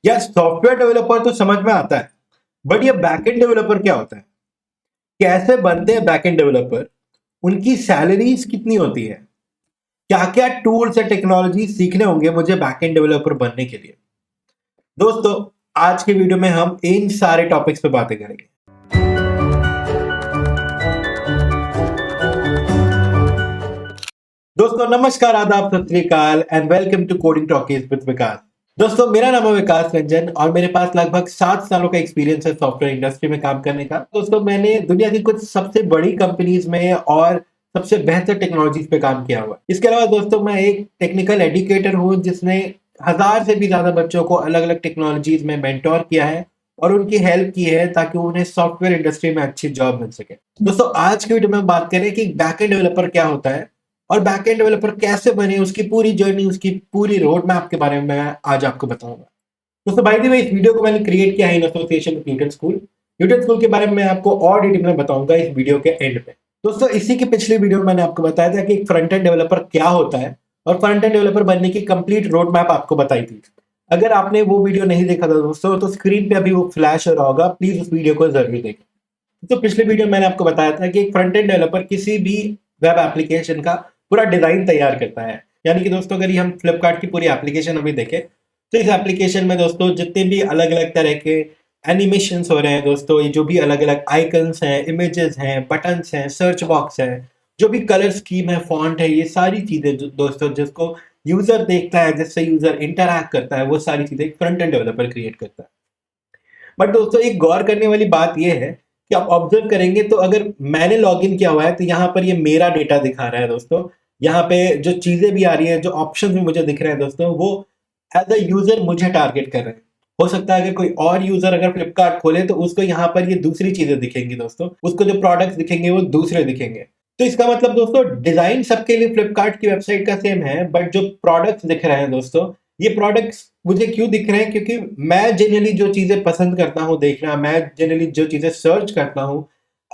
यार software developer तो समझ में आता है, बट ये बैकएंड डेवलपर क्या होता है? कैसे बनते हैं बैकएंड डेवलपर? उनकी सैलरीज कितनी होती है? क्या क्या टूल्स या टेक्नोलॉजी सीखने होंगे मुझे बैकएंड डेवलपर बनने के लिए? दोस्तों, आज के वीडियो में हम इन सारे टॉपिक्स पे बातें करेंगे। दोस्तों नमस्कार, आदाब, सत श्री अकाल and welcome to coding talkies with Vikas. दोस्तों मेरा नाम है विकास रंजन और मेरे पास लगभग 7 सालों का एक्सपीरियंस है सॉफ्टवेयर इंडस्ट्री में काम करने का। दोस्तों मैंने दुनिया की कुछ सबसे बड़ी कंपनीज में और सबसे बेहतर टेक्नोलॉजीज पे काम किया हुआ है। इसके अलावा दोस्तों मैं एक टेक्निकल एजुकेटर हूँ जिसने 1000 से भी ज्यादा बच्चों को अलग अलग टेक्नोलॉजीज में मेंटोर किया है और उनकी हेल्प की है ताकि उन्हें सॉफ्टवेयर इंडस्ट्री में अच्छी जॉब मिल सके। दोस्तों आज की वीडियो में बात करें कि बैकएंड डेवलपर क्या होता है और बैकएंड डेवलपर कैसे बने, उसकी पूरी जर्नी, उसकी पूरी रोड मैप के बारे में मैं आज आपको बताऊंगा। दोस्तों बाय द वे इस वीडियो को मैंने क्रिएट किया है in association with Newton school. Newton school के बारे में मैं आपको और डिटेल में बताऊंगा इस वीडियो के एंड पे। दोस्तों इसी की पिछली वीडियो में मैंने आपको बताया था कि एक फ्रंट एंड डेवलपर क्या होता है और फ्रंट एंड डेवलपर बनने की कंप्लीट रोड मैप आपको बताई थी। अगर आपने वो वीडियो नहीं देखा था दोस्तों तो स्क्रीन पे अभी वो फ्लैश हो रहा होगा, प्लीज उस वीडियो को जरूर देखें। तो पिछले वीडियो में मैंने आपको बताया था कि एक फ्रंट एंड डेवलपर किसी भी वेब एप्लीकेशन का पूरा डिजाइन तैयार करता है। यानी कि दोस्तों अगर ये हम फ्लिपकार्ट की पूरी एप्लीकेशन अभी देखें तो इस एप्लीकेशन में दोस्तों जितने भी अलग अलग तरह के एनिमेशन हो रहे हैं दोस्तों, ये जो भी अलग अलग आइकन्स हैं, इमेजेस हैं, बटन्स हैं, सर्च बॉक्स है, जो भी कलर स्कीम है, फॉन्ट है, ये सारी चीजें दोस्तों जिसको यूजर देखता है, जिससे यूजर इंटरैक्ट करता है, वो सारी चीजें फ्रंट एंड डेवलपर क्रिएट करता है। बट दोस्तों एक गौर करने वाली बात यह है कि आप ऑब्जर्व करेंगे तो अगर मैंने लॉगिन किया हुआ है तो यहाँ पर ये मेरा डेटा दिखा रहा है दोस्तों। यहाँ पे जो चीजें भी आ रही है, जो ऑप्शन भी मुझे दिख रहे हैं दोस्तों, वो एज अ यूजर मुझे टारगेट कर रहे हैं। हो सकता है अगर कोई और यूजर अगर फ्लिपकार्ट खोले तो उसको यहाँ पर ये दूसरी चीजें दिखेंगी दोस्तों, उसको जो प्रोडक्ट्स दिखेंगे वो दूसरे दिखेंगे। तो इसका मतलब दोस्तों डिजाइन सबके लिए फ्लिपकार्ट की वेबसाइट का सेम है, बट जो प्रोडक्ट्स दिख रहे हैं दोस्तों, ये प्रोडक्ट्स मुझे क्यों दिख रहे हैं? क्योंकि मैं जनरली जो चीजें पसंद करता हूँ देखना, मैं जनरली जो चीजें सर्च करता हूँ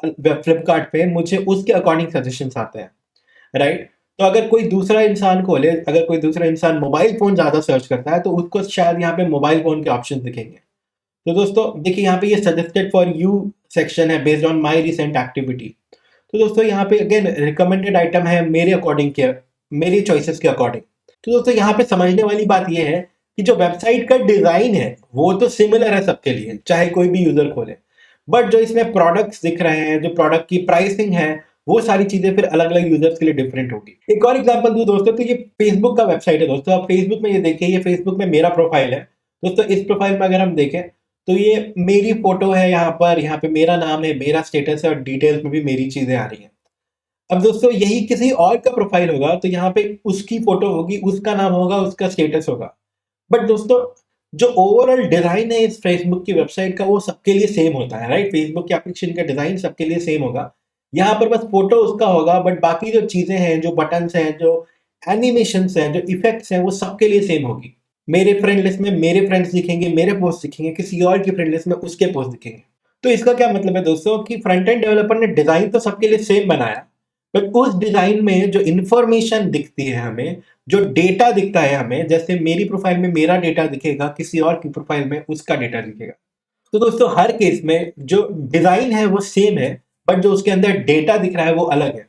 फ्लिपकार्ट पे, मुझे उसके अकॉर्डिंग सजेशंस आते हैं, राइट? तो अगर कोई दूसरा इंसान खोले, अगर कोई दूसरा इंसान मोबाइल फोन ज्यादा सर्च करता है तो उसको शायद यहाँ पे मोबाइल फोन के ऑप्शन दिखेंगे। तो दोस्तों देखिए यहाँ पे ये सजेस्टेड फॉर यू सेक्शन है based on my recent activity. तो दोस्तों यहाँ पे अगेन रिकमेंडेड आइटम है मेरे अकॉर्डिंग के, मेरी चॉइसेस के अकॉर्डिंग। तो दोस्तों यहाँ पे समझने वाली बात ये है कि जो वेबसाइट का डिजाइन है वो तो सिमिलर है सबके लिए, चाहे कोई भी यूजर खोले, बट जो इसमें प्रोडक्ट्स दिख रहे हैं, जो प्रोडक्ट की प्राइसिंग है, वो सारी चीजें फिर अलग अलग यूजर्स के लिए डिफरेंट होगी। एक और एग्जांपल दूं दोस्तों तो ये फेसबुक का वेबसाइट है दोस्तों। आप फेसबुक में ये देखिए, ये फेसबुक में मेरा प्रोफाइल है दोस्तों। इस प्रोफाइल में अगर हम देखें तो ये मेरी फोटो है, यहाँ पे मेरा नाम है, मेरा स्टेटस है और डिटेल्स में भी मेरी चीजें आ रही हैं। अब दोस्तों यही किसी और का प्रोफाइल होगा तो यहाँ पे उसकी फोटो होगी, उसका नाम होगा, उसका स्टेटस होगा। बट दोस्तों जो ओवरऑल डिजाइन है इस फेसबुक की वेबसाइट का वो सबके लिए सेम होता है, राइट? फेसबुक के एप्लीकेशन का डिजाइन सबके लिए सेम होगा। यहाँ पर बस फोटो उसका होगा, बट बाकी जो चीजें हैं, जो बटन्स हैं, जो एनिमेशंस हैं, जो इफेक्ट्स हैं, वो सबके लिए सेम होगी। मेरे फ्रेंड लिस्ट में मेरे फ्रेंड्स दिखेंगे, मेरे पोस्ट दिखेंगे, किसी और की फ्रेंड लिस्ट में उसके पोस्ट दिखेंगे। तो इसका क्या मतलब है दोस्तों कि फ्रंट एंड डेवलपर ने डिजाइन तो सबके लिए सेम बनाया, बट उस डिजाइन में जो इंफॉर्मेशन दिखती है हमें, जो डेटा दिखता है हमें, जैसे मेरी प्रोफाइल में मेरा डेटा दिखेगा, किसी और की प्रोफाइल में उसका डेटा दिखेगा। तो दोस्तों हर केस में जो डिजाइन है वो सेम है, बट जो उसके अंदर डेटा दिख रहा है वो अलग है।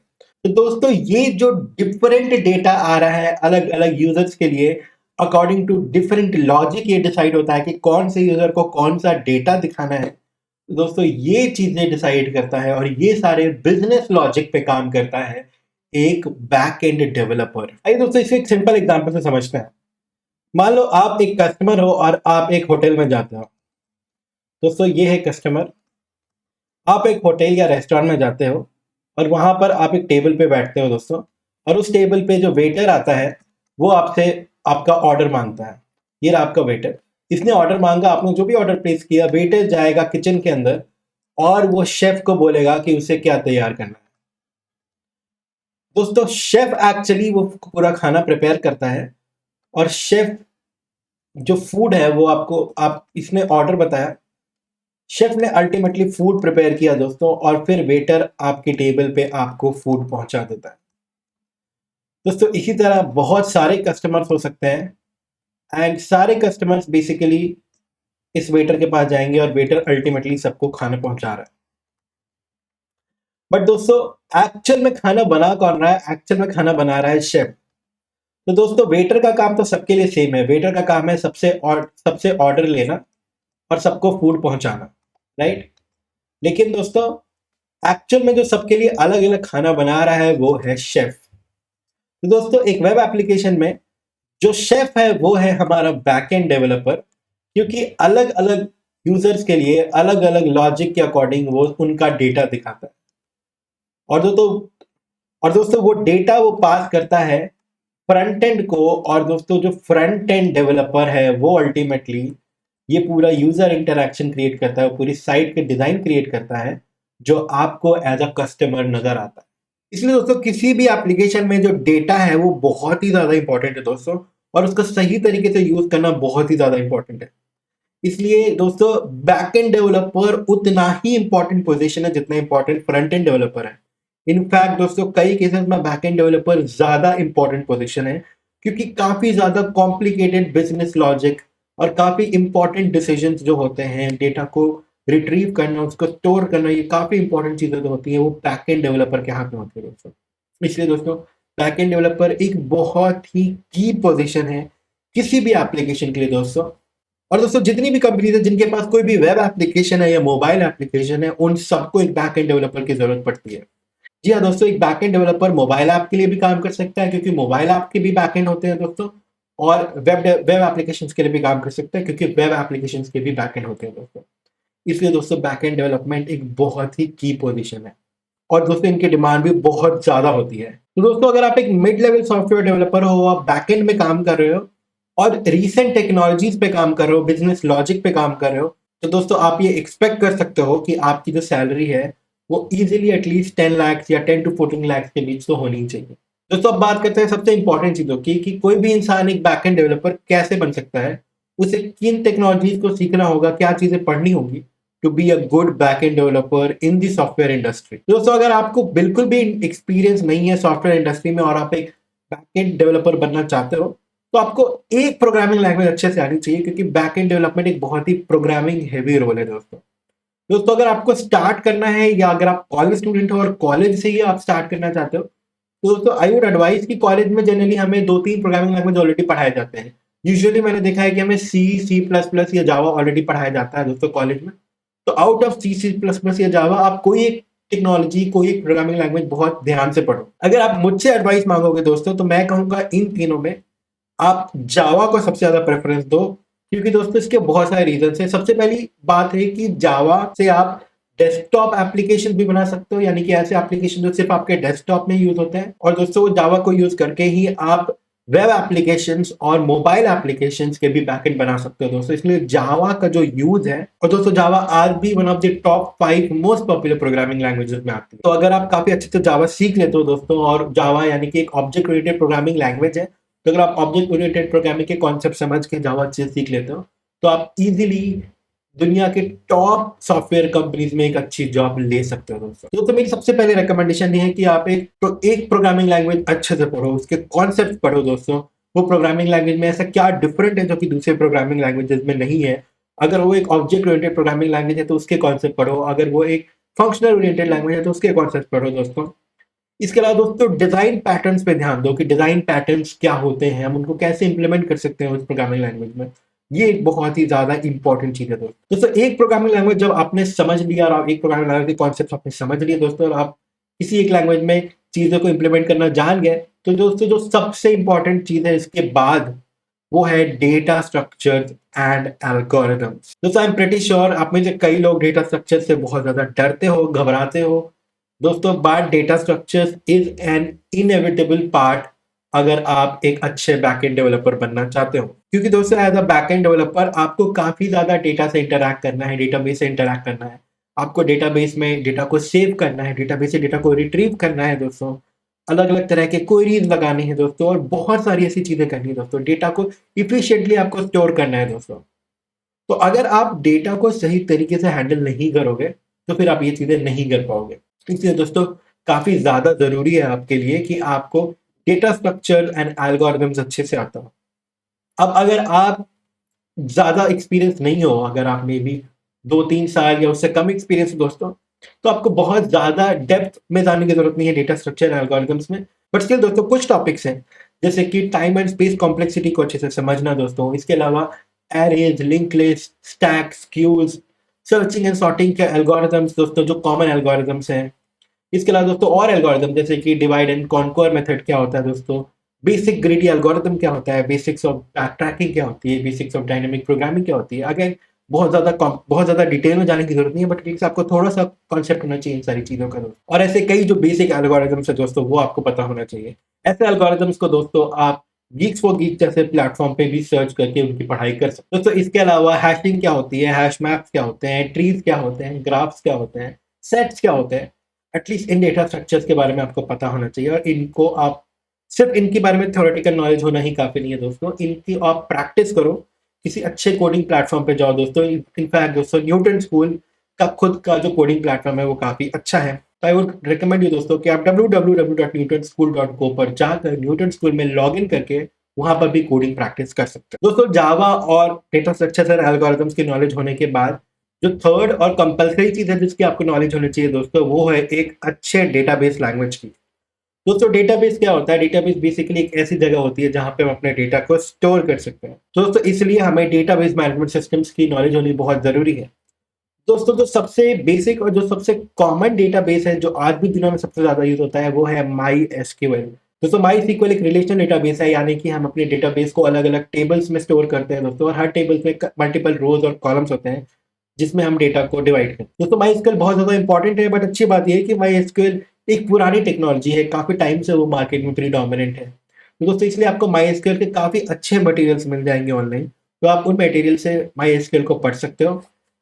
तो दोस्तों ये जो डिफरेंट डेटा आ रहा है अलग अलग यूजर्स के लिए, अकॉर्डिंग टू डिफरेंट लॉजिक ये डिसाइड होता है कि कौन से यूजर को कौन सा डेटा दिखाना है। तो दोस्तों ये चीजें डिसाइड करता है और ये सारे बिजनेस लॉजिक पे काम करता है एक बैक एंड डेवलपर। आइए दोस्तों इसे एक सिंपल एग्जांपल से समझते हैं। मान लो आप एक कस्टमर हो और आप एक होटल में जाते हो। दोस्तों ये है कस्टमर। आप एक होटल या रेस्टोरेंट में जाते हो और वहां पर आप एक टेबल पे बैठते हो दोस्तों, और उस टेबल पे जो वेटर आता है वो आपसे आपका ऑर्डर मांगता है। ये रहा आपका वेटर, इसने ऑर्डर मांगा, आपने जो भी ऑर्डर प्लेस किया, वेटर जाएगा किचन के अंदर और वो शेफ को बोलेगा कि उसे क्या तैयार करना है। दोस्तों शेफ एक्चुअली वो पूरा खाना प्रिपेयर करता है, और शेफ जो फूड है वो आपको, आप इसने ऑर्डर बताया, शेफ ने अल्टीमेटली फूड प्रिपेयर किया दोस्तों, और फिर वेटर आपके टेबल पे आपको फूड पहुंचा देता है। दोस्तों इसी तरह बहुत सारे कस्टमर्स हो सकते हैं, एंड सारे कस्टमर्स बेसिकली इस वेटर के पास जाएंगे और वेटर अल्टीमेटली सबको खाना पहुंचा रहा है। बट दोस्तों एक्चुअल में खाना बना कौन रहा है? एक्चुअल में खाना बना रहा है शेफ। तो दोस्तों वेटर का काम तो सबके लिए सेम है। वेटर का काम है सबसे ऑर्डर लेना और सबको फूड पहुंचाना, राइट? लेकिन दोस्तों एक्चुअल में जो सबके लिए अलग अलग खाना बना रहा है वो है शेफ। तो दोस्तों एक वेब एप्लीकेशन में जो शेफ है वो है हमारा बैकएंड डेवलपर, क्योंकि अलग अलग यूजर्स के लिए अलग अलग लॉजिक के अकॉर्डिंग वो उनका डेटा दिखाता है। और दोस्तों वो डेटा वो पास करता है फ्रंट एंड को। और दोस्तों जो फ्रंट एंड डेवलपर है वो अल्टीमेटली ये पूरा यूजर इंटरेक्शन क्रिएट करता है, पूरी साइट के डिजाइन क्रिएट करता है जो आपको एज अ कस्टमर नजर आता है। इसलिए दोस्तों किसी भी एप्लीकेशन में जो डेटा है वो बहुत ही ज्यादा इंपॉर्टेंट है दोस्तों, और उसका सही तरीके से यूज करना बहुत ही ज्यादा इंपॉर्टेंट है। इसलिए दोस्तों बैकएंड डेवलपर उतना ही इंपॉर्टेंट पोजीशन है जितना इंपॉर्टेंट फ्रंट एंड डेवलपर है। इनफैक्ट दोस्तों कई केसेस में बैकएंड डेवलपर ज्यादा इंपॉर्टेंट पोजीशन है, क्योंकि काफी ज्यादा कॉम्प्लिकेटेड बिजनेस लॉजिक और काफी इंपॉर्टेंट डिसीजंस जो होते हैं, डेटा को रिट्रीव करना, उसको स्टोर करना, ये काफी इंपॉर्टेंट चीजें जो होती है वो बैकएंड डेवलपर के हाथ में होती है दोस्तों। इसलिए दोस्तों बैकएंड डेवलपर एक बहुत ही की पोजीशन है किसी भी एप्लीकेशन के लिए दोस्तों। और दोस्तों जितनी भी कंपनीज है जिनके पास कोई भी वेब एप्लीकेशन है या मोबाइल एप्लीकेशन है, उन सबको एक बैकएंड डेवलपर की जरूरत पड़ती है। जी हाँ दोस्तों, एक बैकएंड डेवलपर मोबाइल ऐप के लिए भी काम कर सकता है, क्योंकि मोबाइल ऐप के भी बैकएंड होते हैं दोस्तों। और वेब एप्लीकेशंस के लिए भी काम कर सकता है, क्योंकि वेब एप्लीकेशंस के भी बैकएंड होते हैं दोस्तों। इसलिए दोस्तों बैकएंड डेवलपमेंट एक बहुत ही की पोजीशन है, और दोस्तों इनकी डिमांड भी बहुत ज्यादा होती है। तो दोस्तों अगर आप एक मिड लेवल सॉफ्टवेयर डेवलपर हो, आप बैकएंड में काम कर रहे हो और रीसेंट टेक्नोलॉजीज पे काम कर रहे हो, बिजनेस लॉजिक पे काम कर रहे हो, तो दोस्तों आप ये एक्सपेक्ट कर सकते हो कि आपकी जो सैलरी है वो इजीली एटलीस्ट 10 लाख या 10 to 14 लाख के बीच तो होनी ही चाहिए। दोस्तों अब बात करते हैं सबसे इंपॉर्टेंट चीजों की, कि कोई भी इंसान एक बैकएंड डेवलपर कैसे बन सकता है, उसे किन टेक्नोलॉजीज को सीखना होगा, क्या चीजें पढ़नी होगी to be a good backend developer in the software industry. दोस्तों अगर आपको बिल्कुल भी एक्सपीरियंस नहीं है सॉफ्टवेयर इंडस्ट्री में और आप एक बैकएंड डेवलपर बनना चाहते हो, तो आपको एक प्रोग्रामिंग लैंग्वेज अच्छे से आनी चाहिए, क्योंकि बैकएंड डेवलपमेंट एक बहुत ही प्रोग्रामिंग हेवी रोल है दोस्तों। दोस्तों अगर आपको स्टार्ट करना है, या अगर आप कॉलेज स्टूडेंट हो और कॉलेज से ही आप स्टार्ट करना चाहते हो, तो दोस्तों आई वुड एडवाइस कि कॉलेज में जनरली हमें 2-3 प्रोग्रामिंग लैंग्वेज ऑलरेडी पढ़ाए जाते हैं। यूजुअली मैंने देखा है कि हमें C++ या जावा ऑलरेडी पढ़ाया जाता है दोस्तों कॉलेज में। तो आउट ऑफ C++ या जावा आप कोई एक टेक्नोलॉजी, कोई एक प्रोग्रामिंग लैंग्वेज बहुत ध्यान से पढ़ो। अगर आप मुझसे एडवाइस मांगोगे दोस्तों, तो मैं कहूंगा इन तीनों में आप जावा को सबसे ज्यादा प्रेफरेंस दो, क्योंकि दोस्तों इसके बहुत सारे रीजन हैं। सबसे पहली बात है कि जावा से आप डेस्कटॉप एप्लीकेशन भी बना सकते हो, यानी कि ऐसे एप्लीकेशन जो सिर्फ आपके डेस्कटॉप में यूज होते हैं। और दोस्तों जावा को यूज करके ही आप वेब एप्लीकेशंस और मोबाइल एप्लीकेशंस के भी बैकएंड बना सकते हो दोस्तों। इसलिए जावा का जो यूज है, और दोस्तों जावा आज भी one of the top 5 most popular programming languages में आती है। तो अगर आप काफी अच्छे से जावा सीख लेते हो दोस्तों, और जावा यानी कि एक ऑब्जेक्ट ओरिएंटेड प्रोग्रामिंग लैंग्वेज है, तो अगर आप ऑब्जेक्ट ओरिएंटेड प्रोग्रामिंग के कॉन्सेप्ट समझ के जावा अच्छे से सीख लेते हो, तो आप इजीली दुनिया के टॉप सॉफ्टवेयर कंपनीज में एक अच्छी जॉब ले सकते हो दोस्तों। तो मेरी सबसे पहले रिकमेंडेशन ये है कि आप एक प्रोग्रामिंग लैंग्वेज अच्छे से पढ़ो, उसके कॉन्सेप्ट पढ़ो दोस्तों। वो प्रोग्रामिंग लैंग्वेज में ऐसा क्या डिफरेंट है जो कि दूसरे प्रोग्रामिंग लैंग्वेजेस में नहीं है। अगर वो एक ऑब्जेक्ट ओरिएंटेड प्रोग्रामिंग लैंग्वेज है तो उसके कॉन्सेप्ट पढ़ो, अगर वो एक फंक्शनल ओरिएंटेड लैंग्वेज है तो उसके कॉन्सेप्ट पढ़ो दोस्तों। इसके अलावा दोस्तों डिजाइन पैटर्न्स पे ध्यान दो, कि डिजाइन पैटर्न्स क्या होते हैं, हम उनको कैसे इंप्लीमेंट कर सकते हैं उस प्रोग्रामिंग लैंग्वेज में। ये एक बहुत ही ज्यादा इंपॉर्टेंट चीज है दोस्तों। एक प्रोग्रामिंग लैंग्वेज जब आपने समझ लिया, और आप एक प्रोग्रामिंग लैंग्वेज के कॉन्सेप्ट आपने समझ लिए दोस्तों, और आप किसी एक लैंग्वेज में चीजों को इंप्लीमेंट करना जान गए, तो दोस्तों जो सबसे इंपॉर्टेंट चीज है इसके बाद, वो है डेटा स्ट्रक्चर एंड एल्गोरिथम्स। दोस्तों आई एम प्रीटी श्योर आप में से कई लोग डेटा स्ट्रक्चर से बहुत ज्यादा डरते हो, घबराते हो दोस्तों। But data structures is an inevitable part अगर आप एक अच्छे बैकएंड डेवलपर बनना चाहते हो, क्योंकि दोस्तों एज अ बैकएंड डेवलपर आपको काफी ज्यादा डेटा से इंटरैक्ट करना है, डेटाबेस से इंटरैक्ट करना है। आपको डेटाबेस में डेटा को सेव करना है, डेटाबेस से डेटा को रिट्रीव करना है दोस्तों। अलग अलग तरह के क्वेरीज लगानी है दोस्तों, और बहुत सारी ऐसी चीजें करनी है दोस्तों। डेटा को इफिशिएंटली आपको स्टोर करना है दोस्तों। तो अगर आप डेटा को सही तरीके से हैंडल नहीं करोगे, तो फिर आप ये चीजें नहीं कर पाओगे। इसलिए दोस्तों काफी ज्यादा जरूरी है आपके लिए कि आपको डेटा स्ट्रक्चर एंड एल्गोरिथम्स अच्छे से आता हो। अब अगर आप ज़्यादा एक्सपीरियंस नहीं हो, अगर आप मे बी 2-3 साल या उससे कम एक्सपीरियंस हो दोस्तों, तो आपको बहुत ज़्यादा डेप्थ में जाने की ज़रूरत नहीं है डेटा स्ट्रक्चर एल्गोरिदम्स में। बट स्टिल दोस्तों कुछ टॉपिक्स हैं, जैसे कि टाइम एंड स्पेस कॉम्प्लेक्सिटी को अच्छे से समझना दोस्तों। इसके अलावा arrays, linked list, stacks, queues, searching and sorting के एल्गोरिदम्स दोस्तों, जो कॉमन एल्गोरिदम्स हैं। इसके अलावा दोस्तों और एल्गोरिदम, जैसे कि डिवाइड एंड कॉन्क्वर मेथड क्या होता है दोस्तों, बेसिक ग्रीडी एल्गोरिदम क्या होता है, बेसिक्स ऑफ बैक ट्रैकिंग क्या होती है, बेसिक्स ऑफ डायनामिक प्रोग्रामिंग क्या होती है। अगेन बहुत ज़्यादा डिटेल में जाने की ज़रूरत नहीं है, बट एटलीस्ट आपको थोड़ा-सा कॉन्सेप्ट होना चाहिए इन सारी चीज़ों का दोस्तों। और ऐसे कई जो बेसिक एल्गोरिदम्स हैं दोस्तों, वो आपको पता होना चाहिए। ऐसे एल्गोरिदम्स को दोस्तों आप गीक्स फॉर गीक्स जैसे प्लेटफ़ॉर्म पे भी सर्च करके उनकी पढ़ाई कर सकते हो। दोस्तों इसके अलावा हैशिंग क्या होती है, हैश मैप्स क्या होते हैं, ट्रीज़ क्या होते हैं, ग्राफ्स क्या होते हैं, सेट्स क्या होते हैं, एटलीस्ट इन डेटा स्ट्रक्चर्स के बारे में आपको पता होना चाहिए। और इनको आप सिर्फ इनके बारे में थ्योरेटिकल नॉलेज होना ही काफ़ी नहीं है दोस्तों, इनकी आप प्रैक्टिस करो। किसी अच्छे कोडिंग प्लेटफॉर्म पे जाओ दोस्तों। इनफैक्ट दोस्तों न्यूटन स्कूल का खुद का जो कोडिंग प्लेटफॉर्म है वो काफ़ी अच्छा है। तो आई वुड रिकमेंड यू दोस्तों कि आप www.newtonschool.co पर जाकर न्यूटन स्कूल में लॉग इन करके वहाँ पर भी कोडिंग प्रैक्टिस कर सकते हैं दोस्तों। जावा और डेटा स्ट्रक्चर्स और एल्गोरिथम्स की नॉलेज होने के बाद जो थर्ड और कंपल्सरी चीज़ है जिसकी आपको नॉलेज होनी चाहिए दोस्तों, वो है एक अच्छे डेटाबेस लैंग्वेज की। दोस्तों डेटाबेस क्या होता है? डेटाबेस बेसिकली एक ऐसी जगह होती है जहाँ पे हम अपने डेटा को स्टोर कर सकते हैं। तो दोस्तों इसलिए हमें डेटाबेस मैनेजमेंट सिस्टम्स की नॉलेज होनी बहुत ज़रूरी है। दोस्तों जो सबसे बेसिक और जो सबसे कॉमन डेटाबेस है जो आज भी दुनिया में सबसे ज़्यादा यूज़ होता है वो है माई एसक्यूएल। दोस्तों माई एसक्यूएल एक रिलेशनल डेटाबेस है, यानी कि हम अपने डेटाबेस को अलग-अलग टेबल्स में स्टोर करते हैं दोस्तों, और हर टेबल्स में मल्टीपल रोज और कॉलम्स होते हैं जिसमें हम डेटा को डिवाइड करते हैं। दोस्तों माईएसक्यूएल बहुत ज़्यादा इंपॉर्टेंट है, बट अच्छी बात ये है कि माईएसक्यूएल एक पुरानी टेक्नोलॉजी है, काफ़ी टाइम से वो मार्केट में प्रीडोमिनेंट है। तो दोस्तों इसलिए आपको माईएसक्यूएल के काफ़ी अच्छे मटेरियल्स मिल जाएँगे ऑनलाइन, तो आप उन मटेरियल से माईएसक्यूएल को पढ़ सकते हो।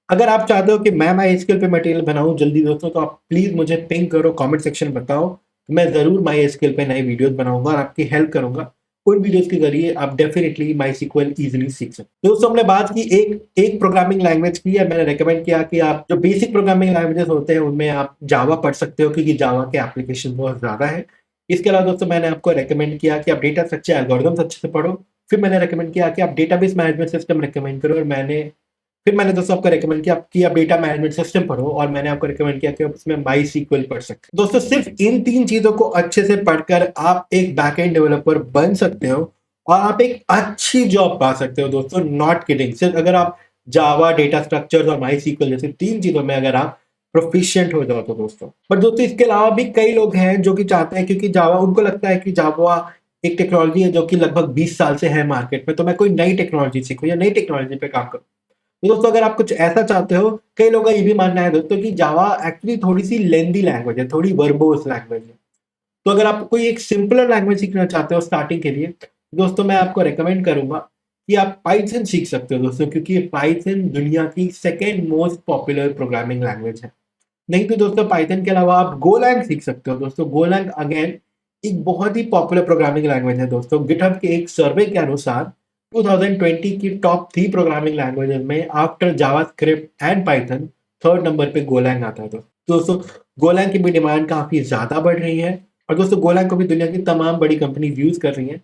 अगर आप चाहते हो कि मैं माईएसक्यूएल पे मटेरियल बनाऊँ जल्दी दोस्तों, तो आप प्लीज़ मुझे पिंग करो, कमेंट सेक्शन में बताओ। मैं ज़रूर माईएसक्यूएल पे नए वीडियोज़ बनाऊँगा और आपकी हेल्प करूँगा। उन वीडियोज़ के ज़रिए आप डेफ़िनिटली माईएसक्यूएल ईज़िली सीख सकते हो। दोस्तों हमने बात की एक एक प्रोग्रामिंग लैंग्वेज की है। मैंने रिकमेंड किया कि आप जो बेसिक प्रोग्रामिंग लैंग्वेजेज़ होते हैं उनमें आप जावा पढ़ सकते हो, क्योंकि जावा के एप्लीकेशन बहुत ज़्यादा है। इसके अलावा दोस्तों मैंने आपको रिकमेंड किया कि आप डेटा स्ट्रक्चर एल्गोरिथम्स अच्छे से पढ़ो। फिर मैंने रिकमेंड किया कि आप डेटाबेस मैनेजमेंट सिस्टम रिकमेंड करो, और मैंने दोस्तों आपको रिकमेंड किया कि आप डेटा मैनेजमेंट सिस्टम पढ़ो, और मैंने आपको रिकमेंड किया कि आप उसमें माईएसक्यूएल पढ़ सकते हो। दोस्तों सिर्फ इन 3 चीज़ों को अच्छे से पढ़कर आप एक बैकएंड डेवलपर बन सकते हो और आप एक अच्छी जॉब पा सकते हो दोस्तों, नॉट किडिंग। सिर्फ अगर आप जावा, डेटा स्ट्रक्चर्स और माईएसक्यूएल जैसे 3 चीज़ों में अगर आप प्रोफिशिएंट हो जाओ तो दोस्तों। पर दोस्तों इसके अलावा भी कई लोग हैं जो कि चाहते हैं, क्योंकि जावा उनको लगता है कि जावा एक टेक्नोलॉजी है जो कि लगभग 20 साल से है मार्केट में, तो मैं कोई नई टेक्नोलॉजी सीखूँ या नई टेक्नोलॉजी पे काम करूँ। तो दोस्तों अगर आप कुछ ऐसा चाहते हो, कई लोगों का ये भी मानना है दोस्तों कि जावा एक्चुअली थोड़ी-सी लेंथी लैंग्वेज है, थोड़ी वर्बोस लैंग्वेज है। तो अगर आप कोई एक सिंपलर लैंग्वेज सीखना चाहते हो स्टार्टिंग के लिए, दोस्तों मैं आपको रिकमेंड करूँगा कि आप पाइथन सीख सकते हो दोस्तों, क्योंकि पाइथन दुनिया की second most popular programming language है। नहीं तो दोस्तों पाइथन के अलावा आप गोलैंग सीख सकते हो दोस्तों। गोलैंग अगेन एक बहुत ही पॉपुलर प्रोग्रामिंग लैंग्वेज है दोस्तों। गिटहब के एक सर्वे के अनुसार 2020 की टॉप 3 प्रोग्रामिंग लैंग्वेजेस में after JavaScript and Python third number पे गोलैंग आता है दोस्तों। गोलैंग की भी डिमांड काफ़ी ज़्यादा बढ़ रही है, और दोस्तों गोलैंग को भी दुनिया की तमाम बड़ी कंपनीज यूज़ कर रही हैं।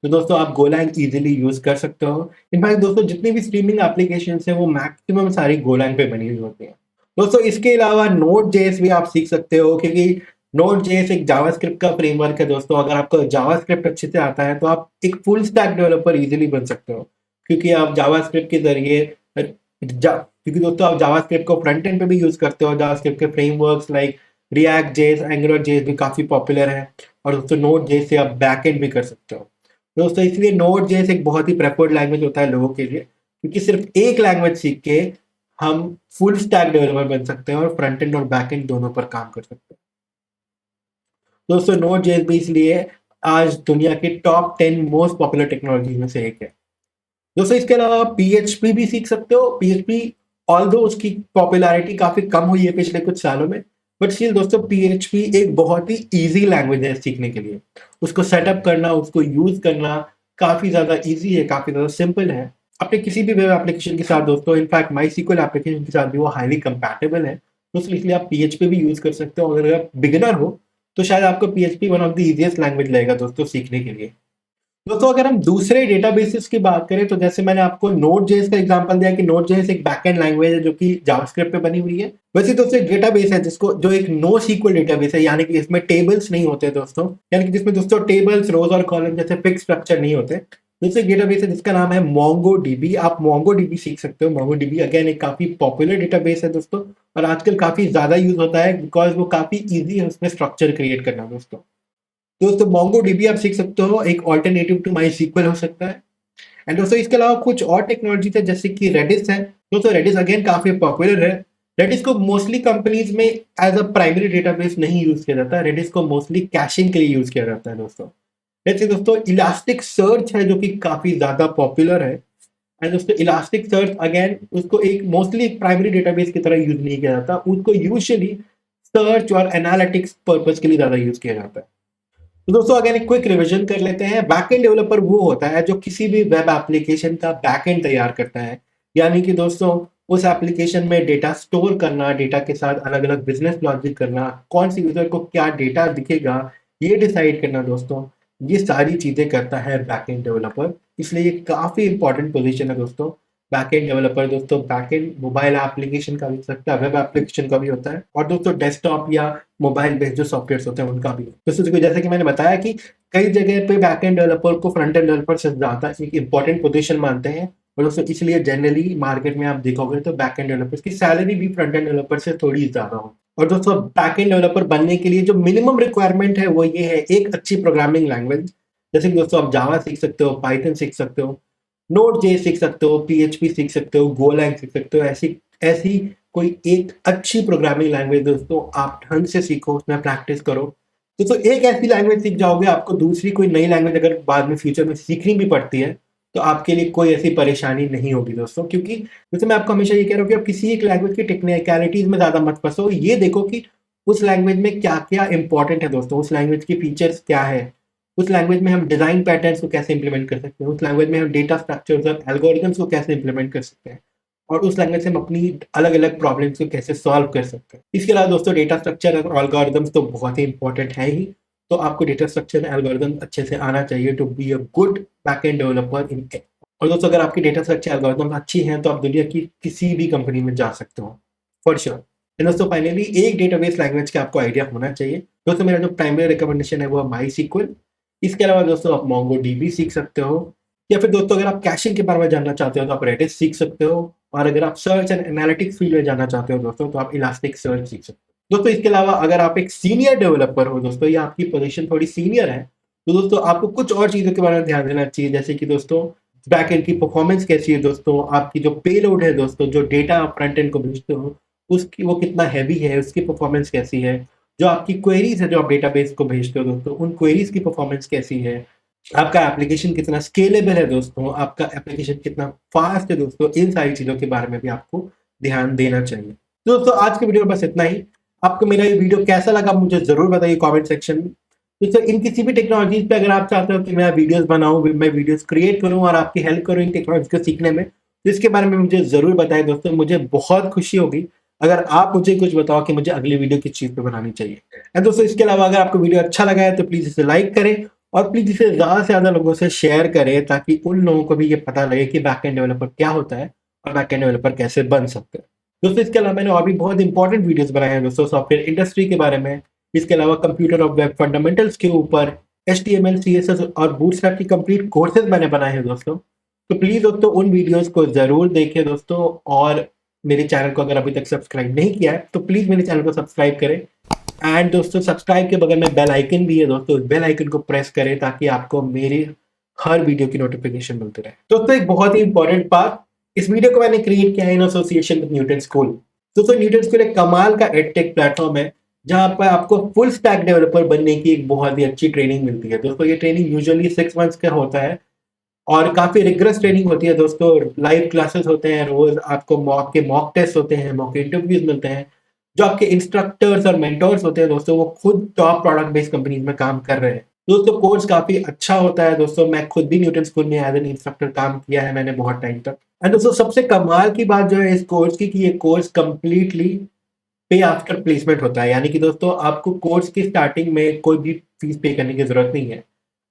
तो दोस्तों आप गोलैंग ईज़िली यूज़ कर सकते हो। इनफैक्ट दोस्तों जितनी भी स्ट्रीमिंग एप्लीकेशंस हैं वो मैक्सिमम सारी गोलैंग पे बनी हुई होती हैं। दोस्तों इसके अलावा नोड जेएस भी आप सीख सकते हो, क्योंकि नोड जेएस एक जावास्क्रिप्ट का फ्रेमवर्क है दोस्तों। अगर आपको जावास्क्रिप्ट अच्छे से आता है तो आप एक फुल स्टैक डेवलपर इजीली बन सकते हो, क्योंकि आप जावास्क्रिप्ट के जरिए क्योंकि दोस्तों आप जावास्क्रिप्ट को फ्रंट एंड पे भी यूज करते हो। जावास्क्रिप्ट के frameworks like react JS, angular JS भी काफी पॉपुलर है, और दोस्तों नोड जेएस से आप बैक एंड भी कर सकते हो दोस्तों। इसलिए नोड जेएस एक बहुत ही प्रेफर्ड लैंग्वेज होता है लोगों के लिए, क्योंकि सिर्फ एक लैंग्वेज सीख के हम फुल स्टैक डेवलपर बन सकते हैं और फ्रंट एंड और बैक एंड दोनों पर काम कर सकते हैं दोस्तों। नोड जेएस भी इसलिए आज दुनिया की टॉप 10 मोस्ट पॉपुलर टेक्नोलॉजी में से एक है दोस्तों। इसके अलावा पीएचपी भी सीख सकते हो। पीएचपी ऑल्दो उसकी पॉपुलैरिटी काफी कम हुई है पिछले कुछ सालों में, बट स्टिल दोस्तों पीएचपी एक बहुत ही इजी लैंग्वेज है सीखने के लिए। उसको सेटअप करना, उसको यूज करना काफी ज्यादा इजी है, काफी ज्यादा सिंपल है। अपने किसी भी वेब एप्लीकेशन के साथ दोस्तों, इनफैक्ट माईएसक्यूएल एप्लीकेशन के साथ भी वो हाईली कंपैटिबल है, तो इसलिए आप पीएचपी भी यूज कर सकते हो। अगर आप बिगिनर हो तो शायद आपको PHP one of the easiest language लगेगा दोस्तों सीखने के लिए। दोस्तों अगर हम दूसरे डेटाबेसेस की बात करें तो जैसे मैंने आपको नोड.जेएस का एग्जांपल दिया कि नोड.जेएस एक बैकएंड लैंग्वेज है जो कि जावास्क्रिप्ट पे बनी हुई है। वैसे दोस्तों एक डेटाबेस है जिसको जो एक नो सीक्वल डेटाबेस है, यानी कि इसमें टेबल्स नहीं होते दोस्तों, यानी कि जिसमें दोस्तों टेबल्स, रोज और कॉलम जैसे फिक्स स्ट्रक्चर नहीं होते। दूसरा डेटाबेस है जिसका नाम है मोंगोडीबी। आप मोंगोडीबी सीख सकते हो। मोंगोडीबी अगेन एक काफी पॉपुलर डेटाबेस है दोस्तों, और आजकल काफी ज्यादा यूज होता है बिकॉज वो काफी ईजी है उसमें स्ट्रक्चर क्रिएट करना दोस्तों मोंगो डीबी आप सीख सकते हो, एक ऑल्टरनेटिव टू माई सीक्वल हो सकता है। एंड दोस्तों इसके अलावा कुछ और टेक्नोलॉजी है जैसे कि रेडिस है। दोस्तों रेडिस अगेन काफी पॉपुलर है। रेडिस को मोस्टली कंपनीज में एज अ प्राइमरी डेटाबेस नहीं यूज किया जाता है। रेडिस को मोस्टली कैशिंग के लिए यूज किया जाता है दोस्तों। जैसे दोस्तों इलास्टिक सर्च है जो कि काफी ज्यादा पॉपुलर है। एंड दोस्तों इलास्टिक सर्च अगेन उसको एक मोस्टली एक प्राइमरी डेटाबेस की तरह यूज नहीं किया जाता, उसको यूजुअली सर्च और एनालिटिक्स पर्पज के लिए ज्यादा यूज किया जाता है। तो दोस्तों अगर एक क्विक रिवीजन कर लेते हैं। बैकएंड डेवलपर वो होता है जो किसी भी वेब एप्लीकेशन का बैकएंड तैयार करता है, यानी कि दोस्तों उस एप्लीकेशन में डेटा स्टोर करना, डेटा के साथ अलग अलग बिजनेस लॉजिक करना, कौन सी यूजर को क्या डेटा दिखेगा ये डिसाइड करना दोस्तों, ये सारी चीजें करता है बैकएंड डेवलपर। इसलिए ये काफी इंपॉर्टेंट पोजीशन है दोस्तों। बैकएंड डेवलपर दोस्तों बैकएंड मोबाइल एप्लीकेशन का भी हो सकता है, वेब एप्लीकेशन का भी होता है, और दोस्तों डेस्कटॉप या मोबाइल बेस्ड जो सॉफ्टवेयर होते हैं उनका भी। दोस्तों देखो जैसे कि मैंने बताया कि कई जगह पे बैकएंड डेवलपर को फ्रंट एंड डेवलपर से ज्यादा एक इंपॉर्टेंट पोजीशन मानते हैं, और दोस्तों इसलिए जनरली मार्केट में आप देखोगे तो बैकएंड डेवलपर्स की सैलरी भी फ्रंट एंड डेवलपर से थोड़ी ज्यादा हो। और दोस्तों बैकएंड डेवलपर बनने के लिए जो मिनिमम रिक्वायरमेंट है वो ये है, एक अच्छी प्रोग्रामिंग लैंग्वेज। जैसे कि दोस्तों आप जावा सीख सकते हो, पाइथन सीख सकते हो, नोड.जेएस सीख सकते हो, पीएचपी सीख सकते हो, गोलैंग सीख सकते हो। ऐसी ऐसी कोई एक अच्छी प्रोग्रामिंग लैंग्वेज दोस्तों आप ढंग से सीखो, उसमें प्रैक्टिस करो। दोस्तों एक ऐसी लैंग्वेज सीख जाओगे, आपको दूसरी कोई नई लैंग्वेज अगर बाद में फ्यूचर में सीखनी भी पड़ती है तो आपके लिए कोई ऐसी परेशानी नहीं होगी दोस्तों। क्योंकि जैसे मैं आपको हमेशा ये कह रहा हूँ कि आप किसी एक लैंग्वेज की टेक्निकलिटीज में ज्यादा मत फंसो, ये देखो कि उस लैंग्वेज में क्या क्या इंपॉर्टेंट है दोस्तों, उस लैंग्वेज के फीचर्स क्या है, उस लैंग्वेज में हम डिजाइन पैटर्न्स को कैसे इंप्लीमेंट कर सकते हैं, उस लैंग्वेज में हम डेटा स्ट्रक्चर्स और एल्गोरिदम्स को कैसे इंप्लीमेंट कर सकते हैं, और उस लैंग्वेज से हम अपनी अलग अलग प्रॉब्लम्स को कैसे सॉल्व कर सकते हैं। इसके अलावा दोस्तों डेटा स्ट्रक्चर और एल्गोरिदम्स तो बहुत ही इंपॉर्टेंट है ही। तो आपको डेटा स्ट्रक्चर एल्गोरिदम अच्छे से आना चाहिए to be a good backend developer in. और दोस्तों अगर आपकी डेटा स्ट्रक्चर एल्गोरिदम अच्छी हैं तो आप दुनिया की किसी भी कंपनी में जा सकते हो फॉर श्योर। दोस्तों फाइनली एक डेटाबेस लैंग्वेज का आपको आइडिया होना चाहिए। दोस्तों मेरा जो प्राइमरी रिकमेंडेशन है वो है माई सीक्वल। इसके अलावा दोस्तों आप मोंगो डीबी सीख सकते हो, या फिर दोस्तों अगर आप कैशिंग के बारे में जानना चाहते हो तो आप रेडिस सीख सकते हो, और अगर आप सर्च एंड एनालिटिक्स फील्ड में जानना चाहते हो दोस्तों तो आप इलास्टिक सर्च सीख सकते हो दोस्तों। इसके अलावा अगर आप एक सीनियर डेवलपर हो दोस्तों, या आपकी पोजीशन थोड़ी सीनियर है, तो दोस्तों आपको कुछ और चीज़ों के बारे में ध्यान देना चाहिए, जैसे कि दोस्तों बैकएंड की परफॉर्मेंस कैसी है दोस्तों, आपकी जो पेलोड है दोस्तों, जो डेटा आप फ्रंट एंड को भेजते हो उसकी वो कितना हैवी है, उसकी परफॉर्मेंस कैसी है, जो आपकी क्वेरीज है जो आप डेटाबेस को भेजते हो दोस्तों उन क्वेरीज की परफॉर्मेंस कैसी है, आपका एप्लीकेशन कितना स्केलेबल है दोस्तों, आपका एप्लीकेशन कितना फास्ट है दोस्तों, इन सारी चीज़ों के बारे में भी आपको ध्यान देना चाहिए। तो दोस्तों आज के वीडियो में बस इतना ही। आपको मेरा ये वीडियो कैसा लगा मुझे ज़रूर बताइए कमेंट सेक्शन में। दोस्तों इन किसी भी टेक्नोलॉजीज पे अगर आप चाहते हो कि मैं वीडियोस बनाऊं, मैं वीडियोस क्रिएट करूं और आपकी हेल्प करूं इन टेक्नोलॉजी को सीखने में, तो इसके बारे में मुझे ज़रूर बताएं दोस्तों। मुझे बहुत खुशी होगी अगर आप मुझे कुछ बताओ कि मुझे अगली वीडियो किस चीज़ पे बनानी चाहिए। एंड दोस्तों इसके अलावा अगर आपको वीडियो अच्छा लगा है तो प्लीज़ इसे लाइक करें, और प्लीज़ इसे ज़्यादा से ज़्यादा लोगों से शेयर करें, ताकि उन लोगों को भी ये पता लगे कि बैकएंड डेवलपर क्या होता है और बैकएंड डेवलपर कैसे बन सकते हैं। दोस्तों इसके अलावा मैंने और भी बहुत इंपॉर्टेंट वीडियोस बनाए हैं दोस्तों सॉफ्टवेयर इंडस्ट्री के बारे में। इसके अलावा कंप्यूटर और वेब फंडामेंटल्स के ऊपर HTML, CSS और बूटस्ट्रैप की कंप्लीट कोर्सेज मैंने बनाए हैं दोस्तों। तो प्लीज़ दोस्तों उन वीडियोस को ज़रूर देखें दोस्तों, और मेरे चैनल को अगर अभी तक सब्सक्राइब नहीं किया है तो प्लीज़ मेरे चैनल को सब्सक्राइब करें। एंड दोस्तों सब्सक्राइब के बगल में बेल आइकन भी है दोस्तों, बेल आइकन को प्रेस करें ताकि आपको मेरी हर वीडियो की नोटिफिकेशन मिलती रहे। दोस्तों एक बहुत ही इंपॉर्टेंट बात, इस वीडियो को मैंने क्रिएट किया है in association with Newton school. दोस्तों न्यूटन स्कूल एक कमाल का एडटेक प्लेटफॉर्म है जहां पर आपको फुल स्टैक डेवलपर बनने की एक बहुत ही अच्छी ट्रेनिंग मिलती है दोस्तों। ये ट्रेनिंग यूजुअली 6 मंथ्स का होता है और काफी रिगरस ट्रेनिंग होती है दोस्तों। लाइव क्लासेस होते हैं, रोज आपको आपके मॉक टेस्ट होते हैं, मॉक इंटरव्यूज मिलते हैं। जो आपके इंस्ट्रक्टर्स और मेंटोर्स होते हैं दोस्तों वो खुद टॉप प्रोडक्ट बेस्ड कंपनीज में काम कर रहे हैं दोस्तों। कोर्स काफी अच्छा होता है दोस्तों। मैं खुद भी न्यूटन स्कूल में एज एन इंस्ट्रक्टर काम किया है मैंने बहुत टाइम तक। एंड दोस्तों सबसे कमाल की बात जो है इस कोर्स की कि ये कोर्स कंप्लीटली पे आफ्टर प्लेसमेंट होता है, यानी कि दोस्तों आपको कोर्स की स्टार्टिंग में कोई भी फीस पे करने की जरूरत नहीं है।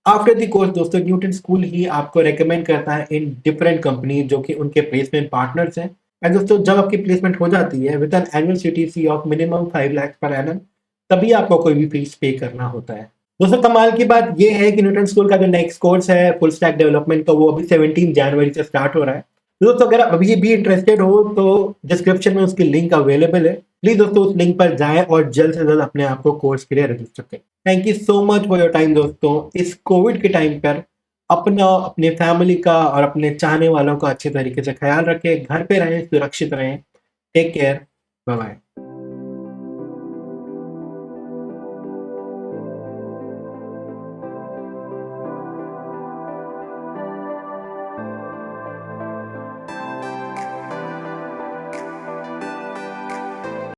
आफ्टर द कोर्स दोस्तों न्यूटन स्कूल ही आपको रेकमेंड करता है इन डिफरेंट कंपनी जो कि उनके प्लेसमेंट पार्टनर्स हैं। एंड दोस्तों जब आपकी प्लेसमेंट हो जाती है with an annual CTC of minimum 5 lakh per annum, तभी आपको कोई भी फीस पे करना होता है। दोस्तों कमाल की बात ये है कि न्यूटन स्कूल का जो नेक्स्ट कोर्स है फुल स्टैक डेवलपमेंट का, वो अभी 17 जनवरी से स्टार्ट हो रहा है। दोस्तों अगर आप अभी भी इंटरेस्टेड हो तो डिस्क्रिप्शन में उसकी लिंक अवेलेबल है। प्लीज दोस्तों उस लिंक पर जाएं और जल्द से जल्द अपने आप को कोर्स के लिए रजिस्टर करें। Thank you so much for your time दोस्तों। इस कोविड के टाइम पर अपना, अपने फैमिली का और अपने चाहने वालों का अच्छे तरीके से ख्याल रखें, घर पे रहें, सुरक्षित रहें। Take care, bye bye.